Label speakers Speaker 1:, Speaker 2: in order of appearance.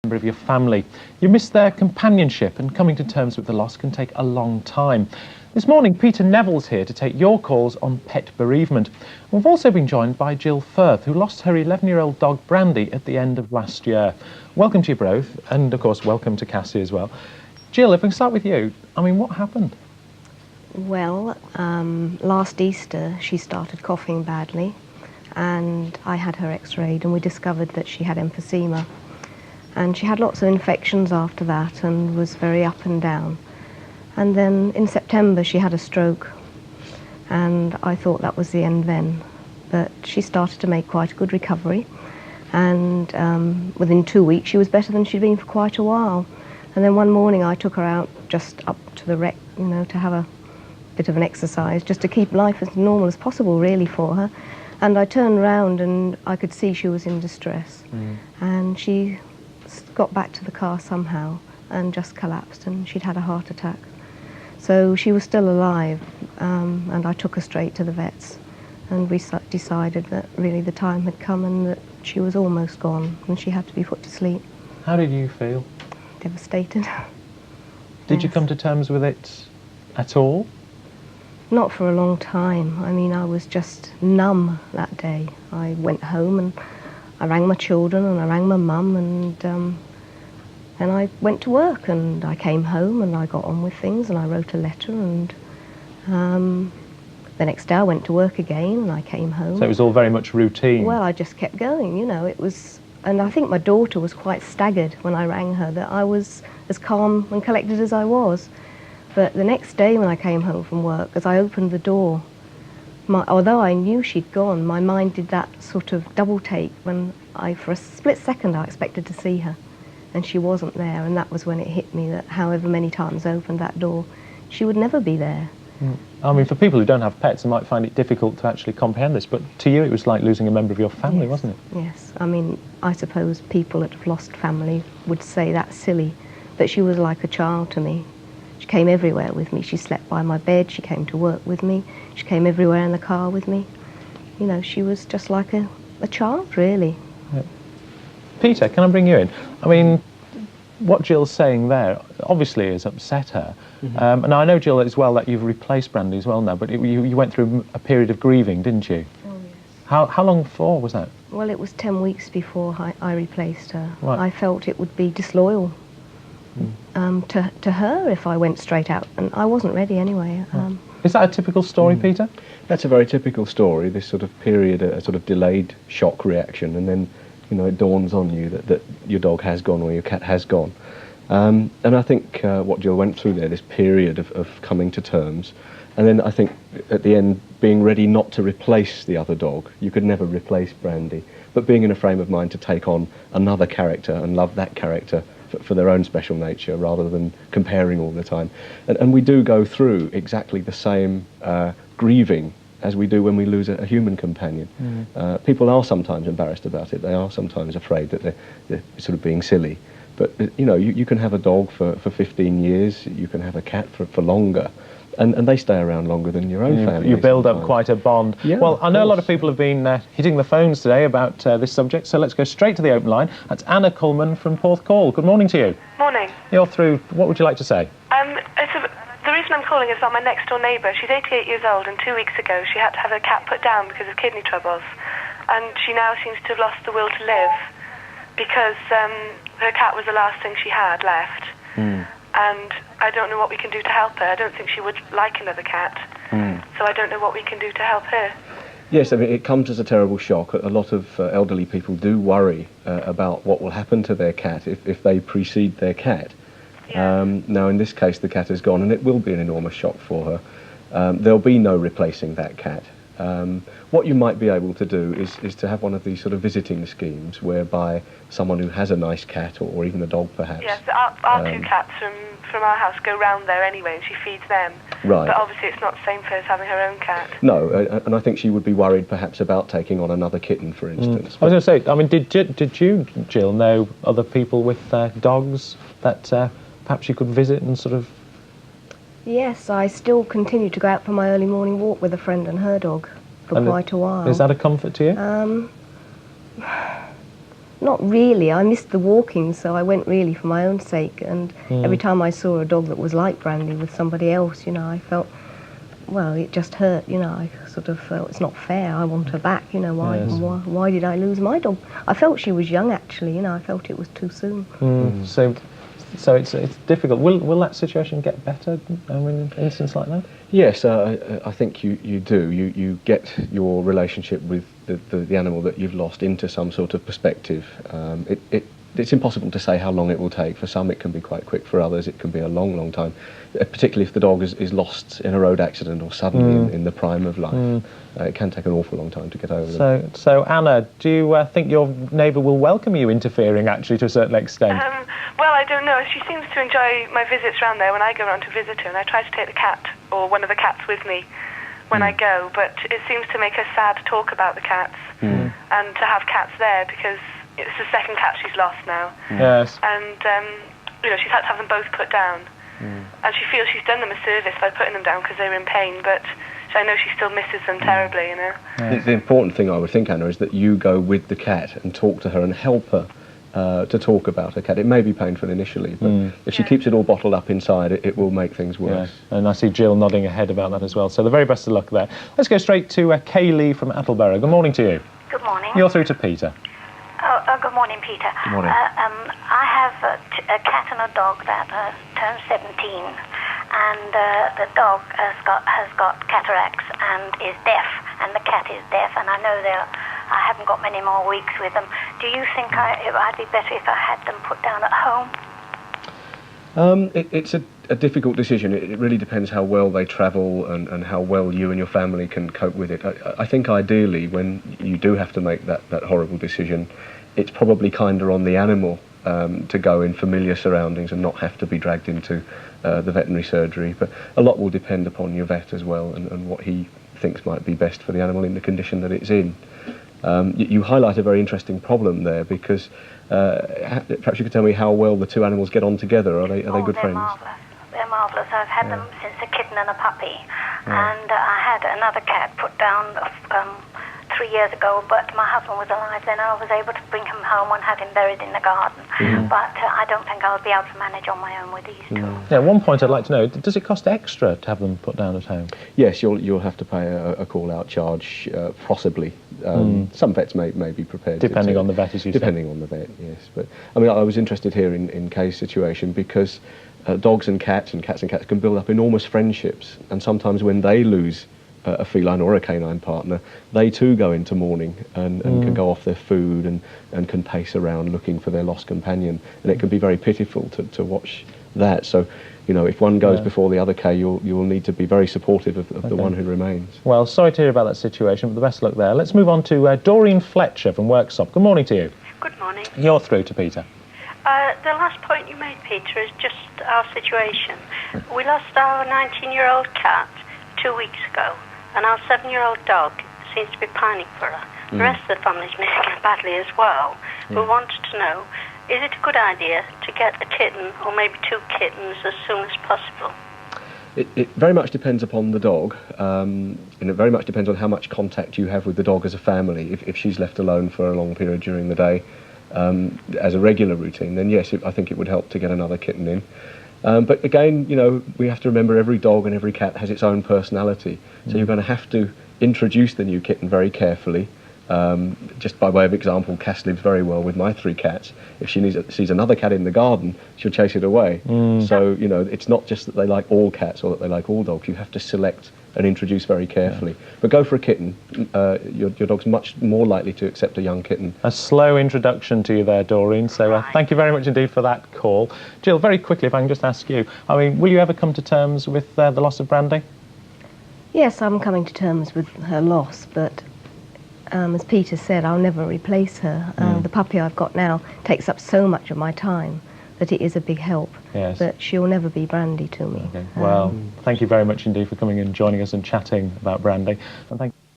Speaker 1: member of your family. You miss their companionship, and coming to terms with the loss can take a long time. This morning, Peter Neville's here to take your calls on pet bereavement. We've also been joined by Jill Firth, who lost her 11-year-old dog Brandy at the end of last year. Welcome to you both, and of course welcome to Cassie as well. Jill, if we can start with you, I mean, what happened?
Speaker 2: Well, last Easter she started coughing badly, and I had her x-rayed and we discovered that she had emphysema. And she had lots of infections after that and was very up and down. And then in September she had a stroke, and I thought that was the end then. But she started to make quite a good recovery, and within 2 weeks she was better than she'd been for quite a while. And then one morning I took her out just up to the rec, you know, to have a bit of an exercise, just to keep life as normal as possible really for her. And I turned round and I could see she was in distress. And she got back to the car somehow and just collapsed, and she'd had a heart attack. So she was still alive, and I took her straight to the vets, and we decided that really the time had come and that she was almost gone and she had to be put to sleep.
Speaker 1: How did you feel?
Speaker 2: Devastated.
Speaker 1: Did you come to terms with it at all?
Speaker 2: Not for a long time. I mean, I was just numb that day. I went home and I rang my children and I rang my mum, and I went to work, and I came home and I got on with things and I wrote a letter, and the next day I went to work again and I came home.
Speaker 1: So it was all very much routine?
Speaker 2: Well, I just kept going, you know, it was, and I think my daughter was quite staggered when I rang her that I was as calm and collected as I was. But the next day when I came home from work, as I opened the door, although I knew she'd gone, my mind did that sort of double take when for a split second I expected to see her, and she wasn't there, and that was when it hit me that however many times I opened that door, she would never be there.
Speaker 1: I mean, for people who don't have pets, they might find it difficult to actually comprehend this, but to you it was like losing a member of your family,
Speaker 2: Yes.
Speaker 1: wasn't it?
Speaker 2: Yes, I mean, I suppose people that have lost family would say that's silly, but she was like a child to me. She came everywhere with me. She slept by my bed, she came to work with me, she came everywhere in the car with me. You know, she was just like a child, really.
Speaker 1: Yeah. Peter, can I bring you in? I mean, what Jill's saying there obviously has upset her. And I know, Jill, as well, that you've replaced Brandy as well now, but you went through a period of grieving, didn't you?
Speaker 2: Oh, yes.
Speaker 1: How long for was that?
Speaker 2: Well, it was 10 weeks before I replaced her.
Speaker 1: Right.
Speaker 2: I felt it would be disloyal to her if I went straight out, and I wasn't ready anyway.
Speaker 1: Is that a typical story, Peter?
Speaker 3: That's a very typical story, this sort of period, a sort of delayed shock reaction, and then, you know, it dawns on you that your dog has gone or your cat has gone. And I think what Jill went through there, this period of coming to terms, and then I think at the end being ready not to replace the other dog. You could never replace Brandy, but being in a frame of mind to take on another character and love that character for their own special nature rather than comparing all the time. And we do go through exactly the same grieving as we do when we lose a human companion. People are sometimes embarrassed about it. They are sometimes afraid that they're sort of being silly. But, you know, you can have a dog for 15 years, you can have a cat for longer, and they stay around longer than your own family.
Speaker 1: You build up quite a bond.
Speaker 3: Yeah,
Speaker 1: well, I know a lot of people have been hitting the phones today about this subject, so let's go straight to the open line. That's Anna Coleman from Porth Call. Good morning to you.
Speaker 4: Morning.
Speaker 1: You're through. What would you like to say?
Speaker 4: The reason I'm calling is about my next door neighbour. She's 88 years old, and 2 weeks ago she had to have her cat put down because of kidney troubles, and she now seems to have lost the will to live because her cat was the last thing she had left. And I don't know what we can do to help her. I don't think she would like another cat, so I don't know what we can do to help her.
Speaker 3: Yes, I mean, it comes as a terrible shock. A lot of elderly people do worry about what will happen to their cat if they precede their cat.
Speaker 4: Yeah.
Speaker 3: Now, in this case, the cat has gone, and it will be an enormous shock for her. There'll be no replacing that cat. What you might be able to do is to have one of these sort of visiting schemes whereby someone who has a nice cat, or even a dog perhaps.
Speaker 4: Yes, our two cats from our house go round there anyway, and she feeds them.
Speaker 3: Right.
Speaker 4: But obviously it's not the same for us having her own cat.
Speaker 3: No, and I think she would be worried perhaps about taking on another kitten, for instance.
Speaker 1: I was going to say, I mean, did you, Jill, know other people with dogs that perhaps you could visit and sort of...
Speaker 2: Yes, I still continue to go out for my early morning walk with a friend and her dog for quite a while.
Speaker 1: Is that a comfort to you?
Speaker 2: Not not really. I missed the walking, so I went really for my own sake. And every time I saw a dog that was like Brandy with somebody else, you know, I felt, well, it just hurt, you know. I sort of felt it's not fair. I want her back, you know. Why did I lose my dog? I felt she was young, actually, you know. I felt it was too soon.
Speaker 1: So it's difficult. Will that situation get better in an instance like that?
Speaker 3: Yes, I think you do. You get your relationship with the animal that you've lost into some sort of perspective. It's impossible to say how long it will take. For some it can be quite quick, for others it can be a long time, particularly if the dog is lost in a road accident or suddenly in the prime of life. It can take an awful long time to get over them.
Speaker 1: So Anna, do you think your neighbour will welcome you interfering, actually, to a certain extent?
Speaker 4: Well, I don't know. She seems to enjoy my visits around there when I go around to visit her, and I try to take the cat or one of the cats with me when I go, but it seems to make her sad to talk about the cats and to have cats there, because it's the second cat she's lost now.
Speaker 1: Yes.
Speaker 4: And, you know, she's had to have them both put down. And she feels she's done them a service by putting them down because they were in pain, but I know she still misses them terribly, you know.
Speaker 3: The important thing, I would think, Anna, is that you go with the cat and talk to her and help her to talk about her cat. It may be painful initially, but if she keeps it all bottled up inside, it will make things worse.
Speaker 1: Yeah. And I see Jill nodding her head about that as well. So the very best of luck there. Let's go straight to Kaylee from Attleborough. Good morning to you.
Speaker 5: Good morning.
Speaker 1: You're through to Peter.
Speaker 5: Good morning, Peter.
Speaker 3: Good morning.
Speaker 5: I have a cat and a dog that turned 17, and the dog has got cataracts and is deaf, and the cat is deaf, and I know I haven't got many more weeks with them. Do you think I'd be better if I had them put down at home?
Speaker 3: It's a difficult decision. It really depends how well they travel and how well you and your family can cope with it. I think ideally, when you do have to make that horrible decision, it's probably kinder on the animal to go in familiar surroundings and not have to be dragged into the veterinary surgery. But a lot will depend upon your vet as well and what he thinks might be best for the animal in the condition that it's in. You highlight a very interesting problem there, because perhaps you could tell me how well the two animals get on together. Are they good friends?
Speaker 5: Marvellous. They're marvellous. I've had them since a kitten and a puppy. And I had another cat put down 3 years ago, but my husband was alive then. I was able to bring him home and have him buried in the garden. But I don't think I'll be able to manage on my own with these two.
Speaker 1: Yeah, one point I'd like to know, does it cost extra to have them put down at home?
Speaker 3: Yes, you'll have to pay a call-out charge, possibly. Some vets may be prepared
Speaker 1: Depending
Speaker 3: to,
Speaker 1: on the vet, as you
Speaker 3: depending on the vet, yes. But I mean, I was interested here in Kay's situation, because dogs and cats can build up enormous friendships, and sometimes when they lose a feline or a canine partner, they too go into mourning and can go off their food and can pace around looking for their lost companion, and it can be very pitiful to watch that. So, you know, if one goes before the other, Kay, you'll need to be very supportive of the one who remains.
Speaker 1: Well, sorry to hear about that situation, but the best luck there. Let's move on to Doreen Fletcher from Worksop. Good morning to you.
Speaker 6: Good morning.
Speaker 1: You're through to Peter.
Speaker 6: The last point you made, Peter, is just our situation. We lost our 19-year-old cat 2 weeks ago, and our 7-year-old dog seems to be pining for her. The rest of the family's missing her badly as well. We wanted to know, is it a good idea to get a kitten, or maybe 2 kittens, as soon as possible?
Speaker 3: It very much depends upon the dog, and it very much depends on how much contact you have with the dog as a family. If she's left alone for a long period during the day, as a regular routine, then yes, I think it would help to get another kitten in. But again, you know, we have to remember every dog and every cat has its own personality, so you're going to have to introduce the new kitten very carefully. Just by way of example, Cass lives very well with my 3 cats. If she sees another cat in the garden, she'll chase it away. So, you know, it's not just that they like all cats or that they like all dogs. You have to select and introduce very carefully. But go for a kitten. Your dog's much more likely to accept a young kitten.
Speaker 1: A slow introduction to you there, Doreen, so thank you very much indeed for that call. Jill, very quickly, if I can just ask you, I mean, will you ever come to terms with the loss of Brandy?
Speaker 2: Yes, I'm coming to terms with her loss, but as Peter said, I'll never replace her. The puppy I've got now takes up so much of my time that it is a big help.
Speaker 1: Yes.
Speaker 2: But she'll never be Brandy to me.
Speaker 1: Okay. Well, thank you very much indeed for coming and joining us and chatting about Brandy. And thank